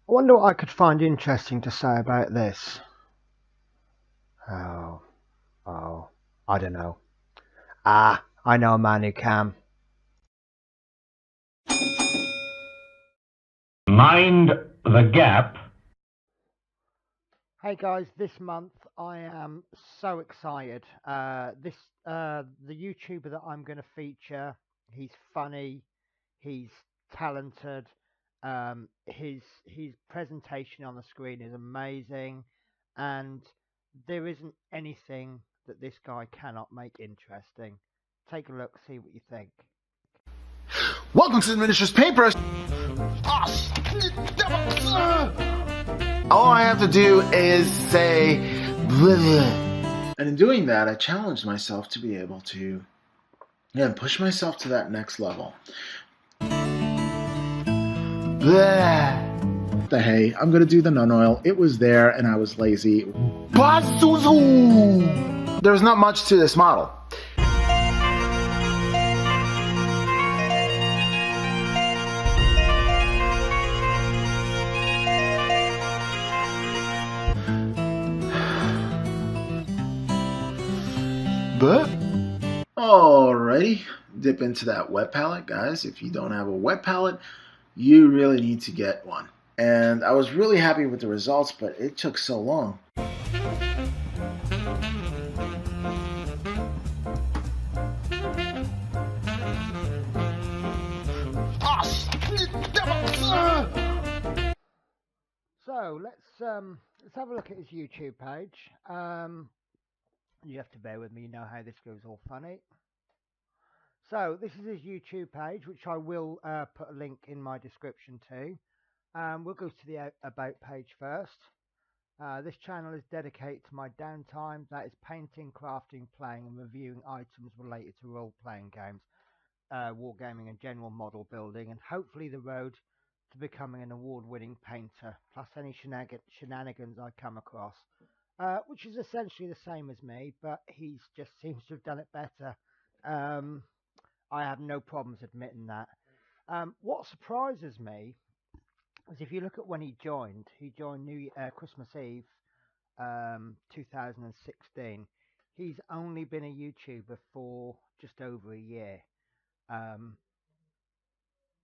I wonder what I could find interesting to say about this. Oh, I don't know. I know a man who can. Mind the gap. Hey guys, this month I am so excited. The YouTuber that I'm going to feature, he's funny, he's talented. His presentation on the screen is amazing, and there isn't anything that this guy cannot make interesting. Take a look, see what you think. Welcome to the Miniatures Paintbrush. All I have to do is say bleh. And in doing that, I challenged myself to be able to push myself to that next level. Bleh. The hey, I'm gonna do the nun oil. It was there and I was lazy. There's not much to this model. But alrighty, dip into that wet palette, guys. If you don't have a wet palette, you really need to get one. And I was really happy with the results, but it took so long. So let's have a look at his YouTube page. You have to bear with me, you know how this goes all funny. So this is his YouTube page, which I will put a link in my description to. We'll go to the About page first. This channel is dedicated to my downtime, that is painting, crafting, playing and reviewing items related to role-playing games, wargaming and general model building, and hopefully the road to becoming an award-winning painter, plus any shenanigans I come across. Which is essentially the same as me, but he just seems to have done it better. I have no problems admitting that. What surprises me is if you look at when he joined Christmas Eve 2016. He's only been a YouTuber for just over a year.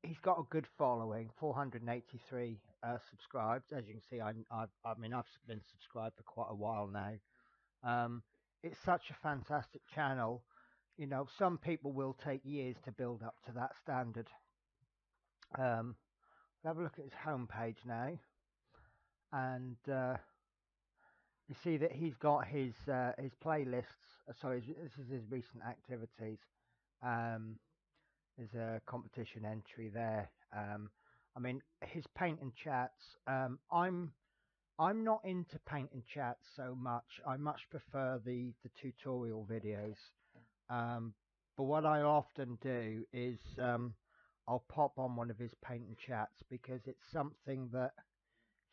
He's got a good following, 483 subscribed. As you can see, I've been subscribed for quite a while now. It's such a fantastic channel. You know, some people will take years to build up to that standard. Have a look at his homepage now, and you see that he's got his playlists. Sorry, this is his recent activities. There's a competition entry there. I mean, his paint and chats. I'm not into paint and chats so much. I much prefer the tutorial videos. But what I often do is I'll pop on one of his paint and chats because it's something that,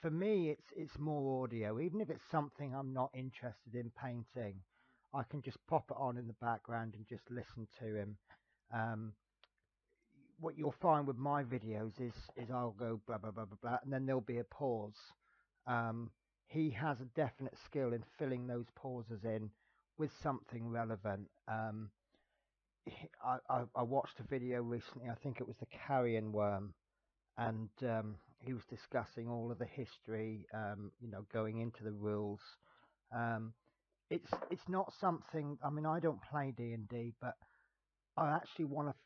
for me, it's more audio. Even if it's something I'm not interested in painting, I can just pop it on in the background and just listen to him. What you'll find with my videos is I'll go blah blah blah blah blah, and then there'll be a pause. He has a definite skill in filling those pauses in with something relevant. I watched a video recently. I think it was the carrion worm, and he was discussing all of the history. Going into the rules. It's not something. I mean, I don't play D&D, but I actually want to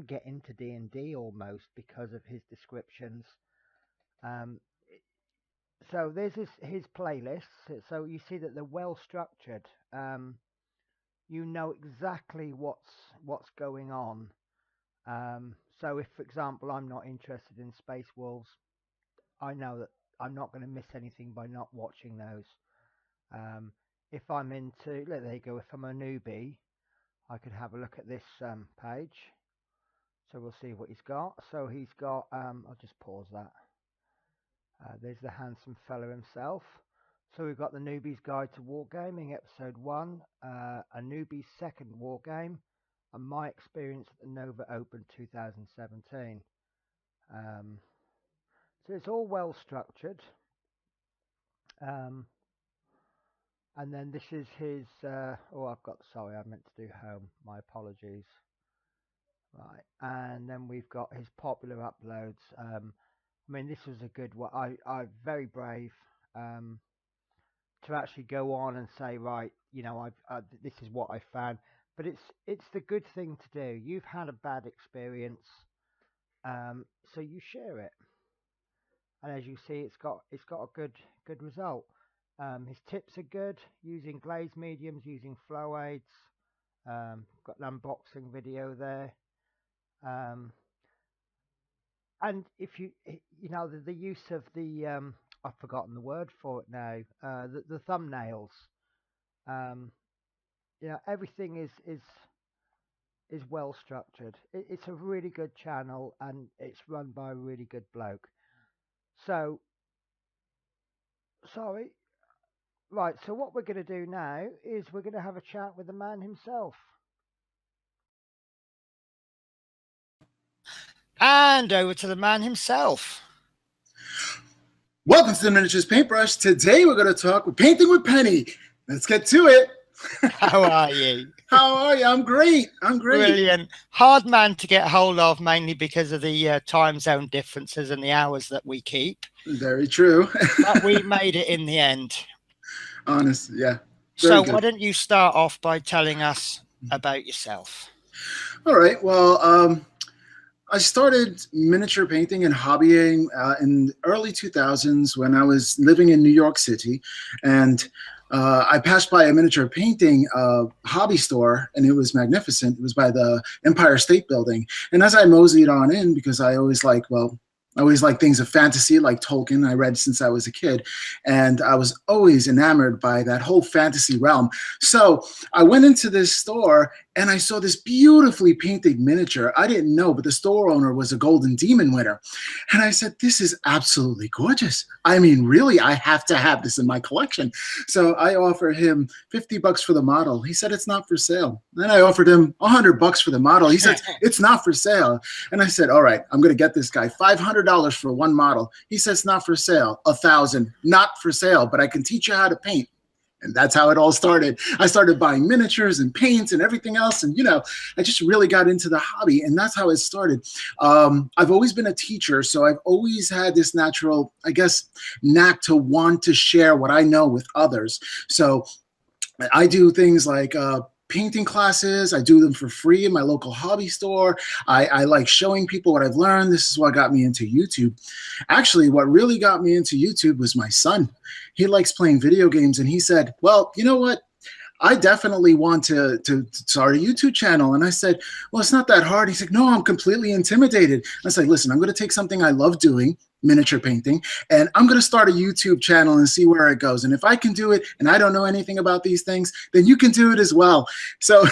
get into D&D almost because of his descriptions. So there's his playlists. So you see that they're well structured. You know exactly what's going on. So if, for example, I'm not interested in Space Wolves, I know that I'm not going to miss anything by not watching those. If I'm into, there you go. If I'm a newbie, I could have a look at this page. So we'll see what he's got. So he's got, I'll just pause that. There's the handsome fella himself. So we've got the Newbie's Guide to Wargaming, Episode 1, a newbie's second wargame, and my experience at the Nova Open 2017. So it's all well structured. And then this is his. Sorry, I meant to do home. My apologies. Right, and then we've got his popular uploads. I mean, this was a good one. I very brave to actually go on and say, right, this is what I found. But it's the good thing to do. You've had a bad experience, so you share it. And as you see, it's got a good result. His tips are good using glazed mediums, using flow aids. Got an unboxing video there. And if the use of the I've forgotten the word for it now. The thumbnails. Everything is well structured. It's a really good channel, and it's run by a really good bloke. So, sorry. Right, so what we're going to do now is we're going to have a chat with the man himself. And over to the man himself. Welcome to the Miniatures Paintbrush. Today we're going to talk with Painting with Penny. Let's get to it. How are you? How are you? I'm great. Brilliant. Hard man to get hold of, mainly because of the time zone differences and the hours that we keep. Very true. But we made it in the end. Honest, yeah. So why don't you start off by telling us about yourself? All right. Well, I started miniature painting and hobbying in the early 2000s when I was living in New York City, and I passed by a miniature painting hobby store, and it was magnificent. It was by the Empire State Building. And as I moseyed on in, because I always like things of fantasy, like Tolkien. I read since I was a kid, and I was always enamored by that whole fantasy realm. So I went into this store, and I saw this beautifully painted miniature. I didn't know, but the store owner was a Golden Demon winner. And I said, this is absolutely gorgeous. I mean, really, I have to have this in my collection. So I offered him $50 for the model. He said, it's not for sale. Then I offered him $100 for the model. He said, it's not for sale. And I said, all right, I'm going to get this guy $500 for one model. He says, not for sale. $1,000, not for sale, but I can teach you how to paint. And that's how it all started. I started buying miniatures and paints and everything else. And, I just really got into the hobby. And that's how it started. I've always been a teacher. So I've always had this natural, I guess, knack to want to share what I know with others. So I do things like painting classes. I do them for free in my local hobby store. I like showing people what I've learned. This is what got me into YouTube. Actually, what really got me into YouTube was my son. He likes playing video games, and he said, well, you know what? I definitely want to start a YouTube channel. And I said, well, it's not that hard. He said, no, I'm completely intimidated. I said, listen, I'm going to take something I love doing, miniature painting, and I'm going to start a YouTube channel and see where it goes. And if I can do it and I don't know anything about these things, then you can do it as well. So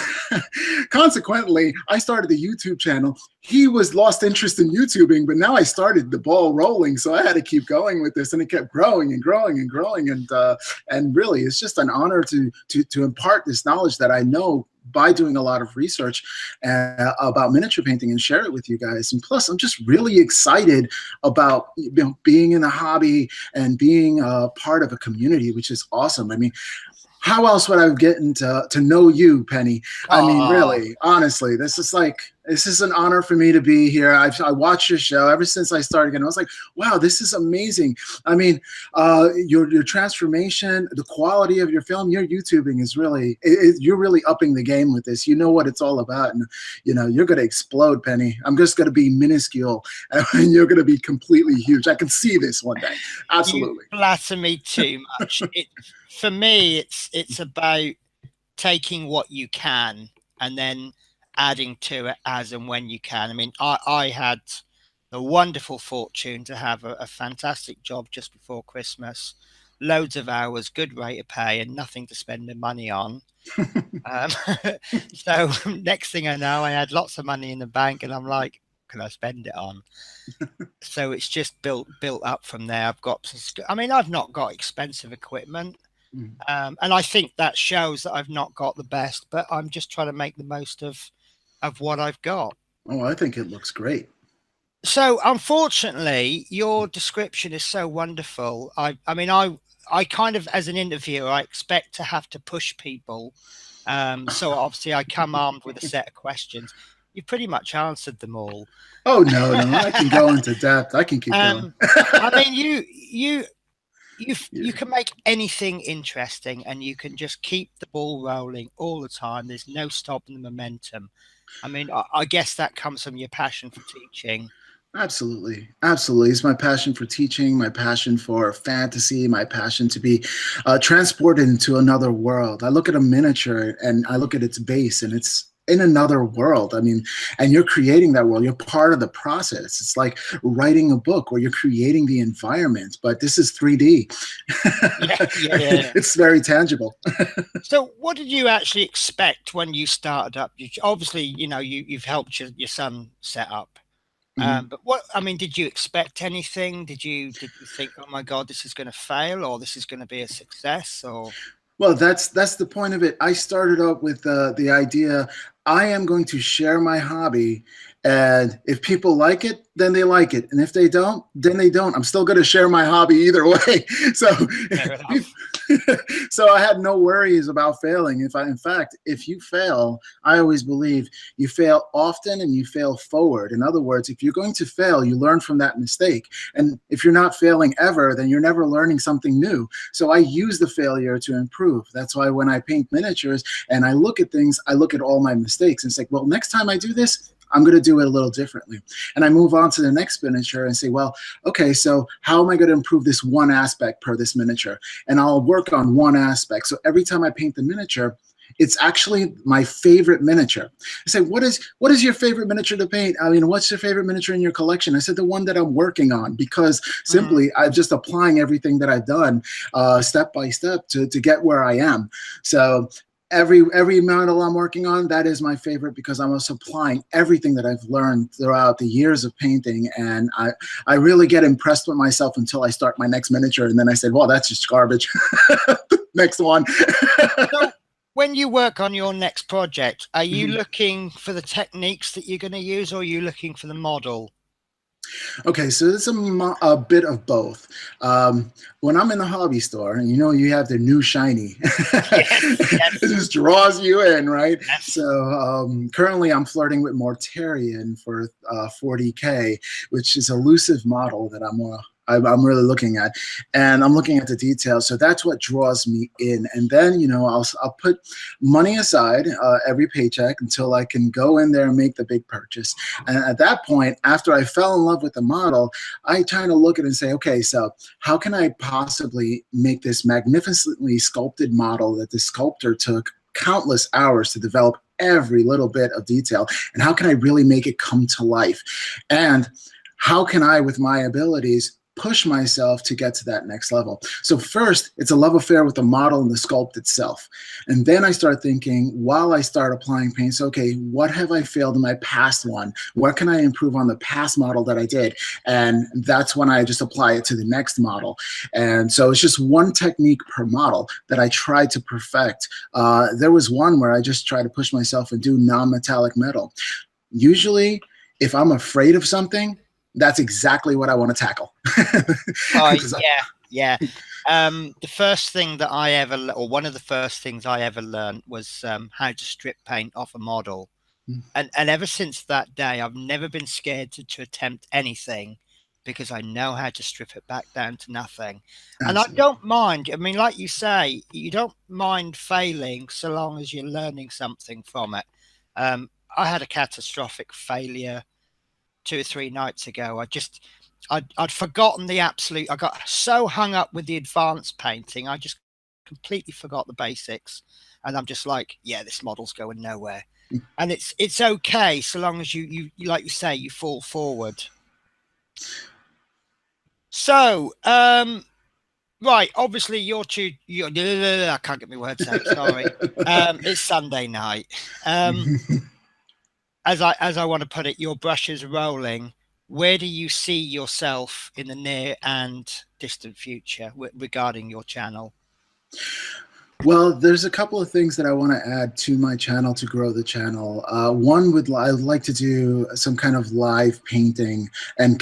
consequently, I started the YouTube channel. He was lost interest in YouTubing, but now I started the ball rolling. So I had to keep going with this, and it kept growing and growing and growing. And really, it's just an honor to impart this knowledge that I know by doing a lot of research about miniature painting and share it with you guys. And plus, I'm just really excited about being in the hobby and being a part of a community, which is awesome. I mean, how else would I get to know you, Penny? I mean, really, honestly, this is an honor for me to be here. I watched your show ever since I started, and I was like, wow, this is amazing. I mean, your transformation, the quality of your film, your YouTubing is really, you're really upping the game with this. You know what it's all about, and you're going to explode, Penny. I'm just going to be minuscule, and you're going to be completely huge. I can see this one day. Absolutely. You flatter me too much. For me, it's about taking what you can and then adding to it as and when you can. I mean, I had the wonderful fortune to have a fantastic job just before Christmas, loads of hours, good rate of pay, and nothing to spend the money on. So next thing I know, I had lots of money in the bank, and I'm like, can I spend it on? So it's just built up from there. I've not got expensive equipment. And I think that shows that I've not got the best, but I'm just trying to make the most of what I've got. Oh, I think it looks great. So unfortunately, your description is so wonderful. I mean, I kind of, as an interviewer, I expect to have to push people. So obviously, I come armed with a set of questions. You pretty much answered them all. Oh no, no, I can go into depth. I can keep going. um, I mean, you Yeah, can make anything interesting, and you can just keep the ball rolling all the time. There's no stopping the momentum. I mean, I guess that comes from your passion for teaching. absolutely, absolutely. It's my passion for teaching, my passion for fantasy, my passion to be transported into another world. I look at a miniature and I look at its base, and it's in another world. I mean, and you're creating that world. You're part of the process. It's like writing a book where you're creating the environment, but this is 3D. Yeah, yeah, yeah. It's very tangible. So, what did you actually expect when you started up? Obviously, you've helped your son set up. Mhm. But what I mean, did you expect anything? Did you think, oh my God, this is going to fail, or this is going to be a success, or? Well, that's the point of it. I started out with the idea I am going to share my hobby, and if people like it, then they like it, and if they don't, then they don't. I'm still going to share my hobby either way. So, Fair enough. so I had no worries about failing. In fact, if you fail, I always believe you fail often and you fail forward. In other words, if you're going to fail, you learn from that mistake, and if you're not failing ever, then you're never learning something new. So I use the failure to improve. That's why when I paint miniatures and I look at things, I look at all my mistakes and it's like, well, next time I do this, I'm going to do it a little differently. And I move on to the next miniature and say, well, okay, so how am I going to improve this one aspect per this miniature? And I'll work on one aspect. So every time I paint the miniature, it's actually my favorite miniature. I say, what is your favorite miniature to paint? I mean, what's your favorite miniature in your collection? I said, the one that I'm working on, because Mm. simply I'm just applying everything that I've done step by step to get where I am. So every model I'm working on, that is my favorite because I'm also applying everything that I've learned throughout the years of painting. And I really get impressed with myself until I start my next miniature. And then I said, well, that's just garbage. Next one. So, when you work on your next project, are you Mhm. looking for the techniques that you're going to use, or are you looking for the model? Okay, so it's a bit of both. When I'm in the hobby store, and you have the new shiny, Yes, it yes, just draws you in, right? So yes. currently, I'm flirting with Mortarion for 40K, which is a elusive model that I'm really looking at, and I'm looking at the details. So that's what draws me in. And then I'll put money aside every paycheck until I can go in there and make the big purchase. And at that point, after I fell in love with the model, I kind of look at it and say, okay, so how can I possibly make this magnificently sculpted model that the sculptor took countless hours to develop every little bit of detail? And how can I really make it come to life? And how can I, with my abilities, push myself to get to that next level? So first, it's a love affair with the model and the sculpt itself. And then I start thinking, while I start applying paints, okay, what have I failed in my past one? What can I improve on the past model that I did? And that's when I just apply it to the next model. And so it's just one technique per model that I try to perfect. There was one where I just tried to push myself and do non-metallic metal. Usually, if I'm afraid of something, that's exactly what I want to tackle. Oh, 'Cause yeah, yeah. The first thing that I ever, or one of the first things I ever learned was how to strip paint off a model. And ever since that day, I've never been scared to attempt anything because I know how to strip it back down to nothing. And I Absolutely. don't mind. I mean, like you say, you don't mind failing so long as you're learning something from it. I had a catastrophic failure 2 or 3 nights ago. I'd forgotten the absolute. I got so hung up with the advanced painting, I just completely forgot the basics. And I'm just like, yeah, this model's going nowhere. And it's okay so long as you like you say, you fall forward. So, right, obviously you're I can't get my words out. Sorry. It's Sunday night. Um, as I want to put it, your brush is rolling. Where do you see yourself in the near and distant future regarding your channel? Well, there's a couple of things that I want to add to my channel to grow the channel. One I'd like to do some kind of live painting and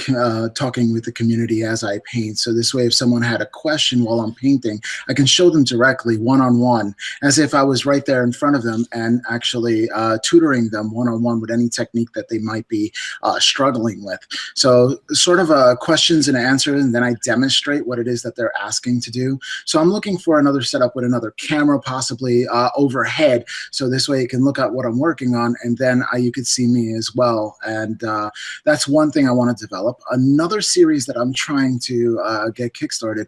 talking with the community as I paint. So this way, if someone had a question while I'm painting, I can show them directly one-on-one, as if I was right there in front of them and actually tutoring them one-on-one with any technique that they might be struggling with. So sort of questions and answers, and then I demonstrate what it is that they're asking to do. So I'm looking for another setup with another camera, possibly overhead, so this way you can look at what I'm working on, and then you could see me as well. And that's one thing I want to develop. Another series that I'm trying to get kickstarted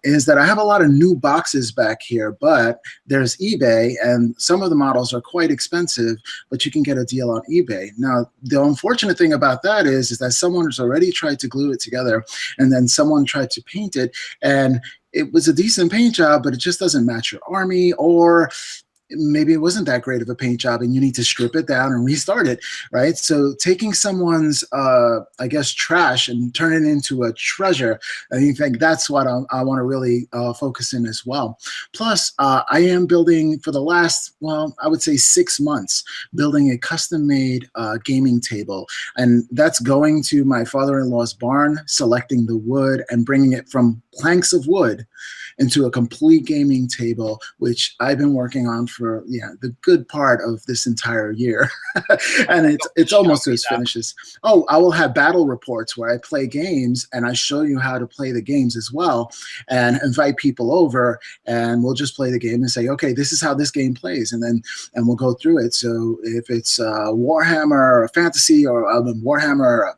is that I have a lot of new boxes back here, but there's eBay, and some of the models are quite expensive, but you can get a deal on eBay. Now, the unfortunate thing about that is that someone has already tried to glue it together, and then someone tried to paint it, and it was a decent paint job, but it just doesn't match your army, or maybe it wasn't that great of a paint job and you need to strip it down and restart it, right? So taking someone's, I guess, trash and turn it into a treasure, I think that's what I want to really focus in as well. Plus, I am building for the last, well, I would say 6 months, building a custom-made gaming table. And that's going to my father-in-law's barn, selecting the wood and bringing it from planks of wood into a complete gaming table, which I've been working on for the good part of this entire year. And it's almost as finishes. Oh, I will have battle reports where I play games and I show you how to play the games as well, and invite people over, and we'll just play the game and say, okay, this is how this game plays, and we'll go through it. So if it's Warhammer or fantasy, or Warhammer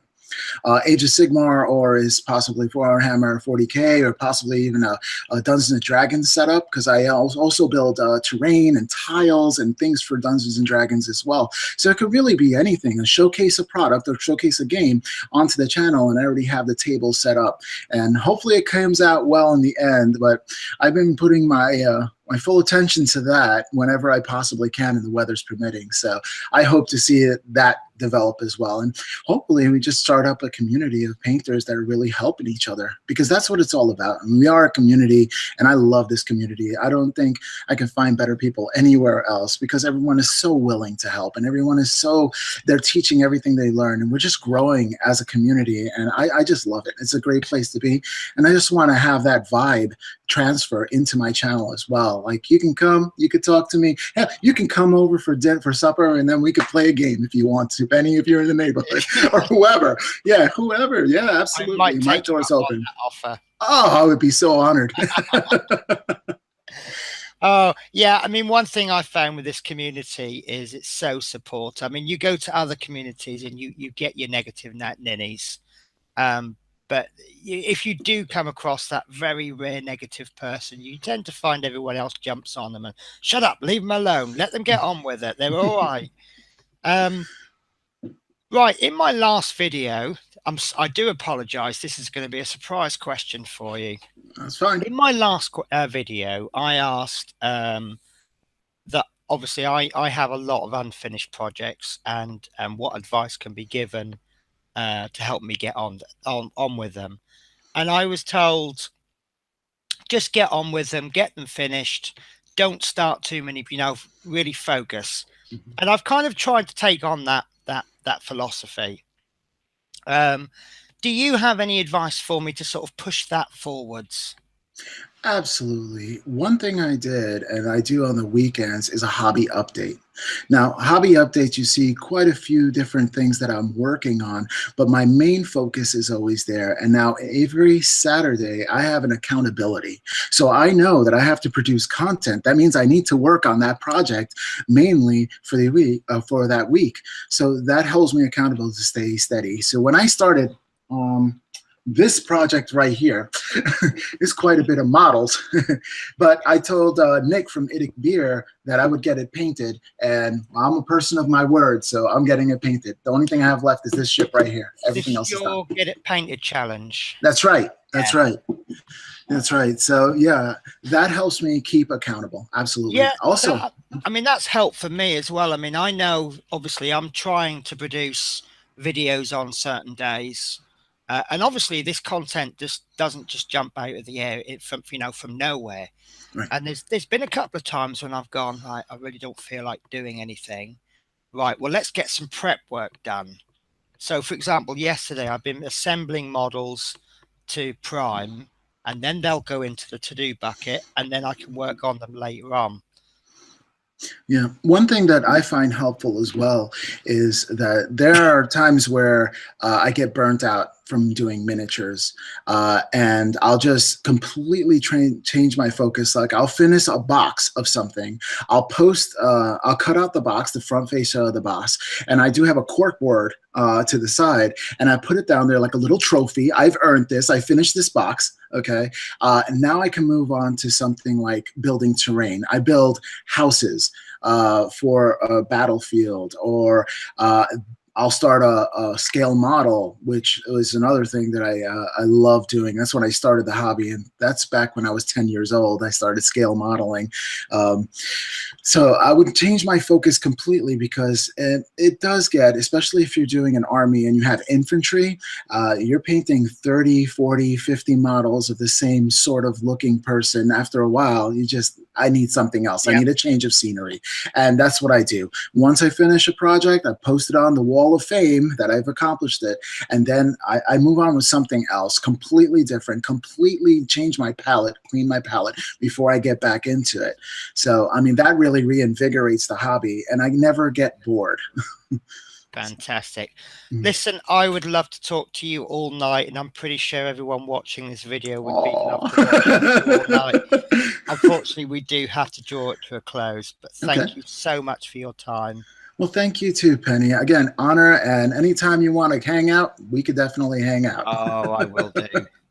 Age of Sigmar, or is possibly Warhammer 40K, or possibly even a Dungeons and Dragons setup, because I also build terrain and tiles and things for Dungeons and Dragons as well. So it could really be anything, and showcase a product or showcase a game onto the channel, and I already have the table set up. And hopefully it comes out well in the end, but I've been putting my full attention to that whenever I possibly can and the weather's permitting. So I hope to see that develop as well. And hopefully we just start up a community of painters that are really helping each other, because that's what it's all about. I mean, we are a community, and I love this community. I don't think I can find better people anywhere else, because everyone is so willing to help, and everyone is they're teaching everything they learn, and we're just growing as a community. And I just love it. It's a great place to be. And I just want to have that vibe transfer into my channel as well. Like, you can come, you could talk to me. Hell, you can come over for supper, and then we could play a game if you want to, Benny, if you're in the neighborhood, or whoever. Yeah, whoever. Yeah, absolutely. My door's open. Offer. Oh, I would be so honored. Oh, yeah. I mean, one thing I found with this community is it's so supportive. I mean, you go to other communities and you get your negative ninnies. But if you do come across that very rare negative person, you tend to find everyone else jumps on them and shut up, leave them alone, let them get on with it. They're all right. Right. In my last video, I do apologize. This is going to be a surprise question for you. That's fine. In my last video, I asked that obviously I have a lot of unfinished projects, and what advice can be given to help me get on with them. And I was told, just get on with them, get them finished. Don't start too many, really focus. Mm-hmm. And I've kind of tried to take on that philosophy. Do you have any advice for me to sort of push that forwards? Absolutely. One thing I did, and I do on the weekends, is a hobby update. Now, hobby updates, you see quite a few different things that I'm working on, but my main focus is always there. And now every Saturday, I have an accountability. So I know that I have to produce content. That means I need to work on that project mainly for the week, for that week. So that holds me accountable to stay steady. So when I started, this project right here is quite a bit of models, but I told Nick from Idic Beer that I would get it painted, and I'm a person of my word, so I'm getting it painted. The only thing I have left is this ship right here. Everything else is done. Get it painted challenge. That's right. That's right. That's right. So yeah, that helps me keep accountable. Absolutely. Yeah. Also, I mean, that's helped for me as well. I mean, I know obviously I'm trying to produce videos on certain days. And obviously, this content just doesn't just jump out of the air from nowhere. Right. And there's been a couple of times when I've gone, right, I really don't feel like doing anything. Right, well, let's get some prep work done. So, for example, yesterday I've been assembling models to prime, and then they'll go into the to-do bucket, and then I can work on them later on. Yeah. One thing that I find helpful as well is that there are times where I get burnt out from doing miniatures, and I'll just completely change my focus. Like I'll finish a box of something, I'll cut out the box, the front face of the box, and I do have a cork board to the side, and I put it down there like a little trophy. I've earned this. I finished this box. Okay. And now I can move on to something like building terrain. I build houses for a battlefield, or I'll start a scale model, which is another thing that I love doing. That's when I started the hobby, and that's back when I was 10 years old. I started scale modeling. So I would change my focus completely, because it does get, especially if you're doing an army and you have infantry, you're painting 30, 40, 50 models of the same sort of looking person. After a while, I need something else. Yeah. I need a change of scenery. And that's what I do. Once I finish a project, I post it on the wall of fame that I've accomplished it. And then I move on with something else, completely different, completely change my palette, clean my palette before I get back into it. So, I mean, that really reinvigorates the hobby, and I never get bored. Fantastic. Mm. Listen, I would love to talk to you all night, and I'm pretty sure everyone watching this video would be love to watch you all night. Unfortunately, we do have to draw it to a close, but thank you so much for your time. Well, thank you too, Penny. Again, honor, and anytime you want to hang out, we could definitely hang out. Oh, I will do.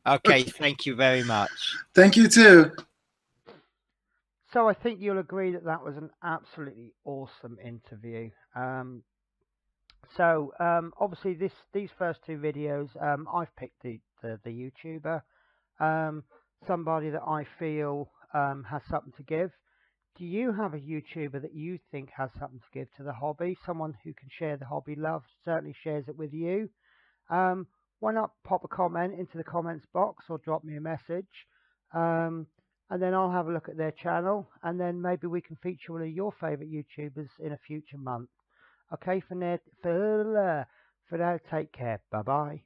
Okay, thank you very much. Thank you too. So I think you'll agree that that was an absolutely awesome interview. Obviously these first two videos, I've picked the YouTuber, somebody that I feel has something to give. Do you have a YouTuber that you think has something to give to the hobby? Someone who can share the hobby love, certainly shares it with you. Why not pop a comment into the comments box or drop me a message, and then I'll have a look at their channel, and then maybe we can feature one of your favorite YouTubers in a future month. Okay, for now, take care. Bye bye.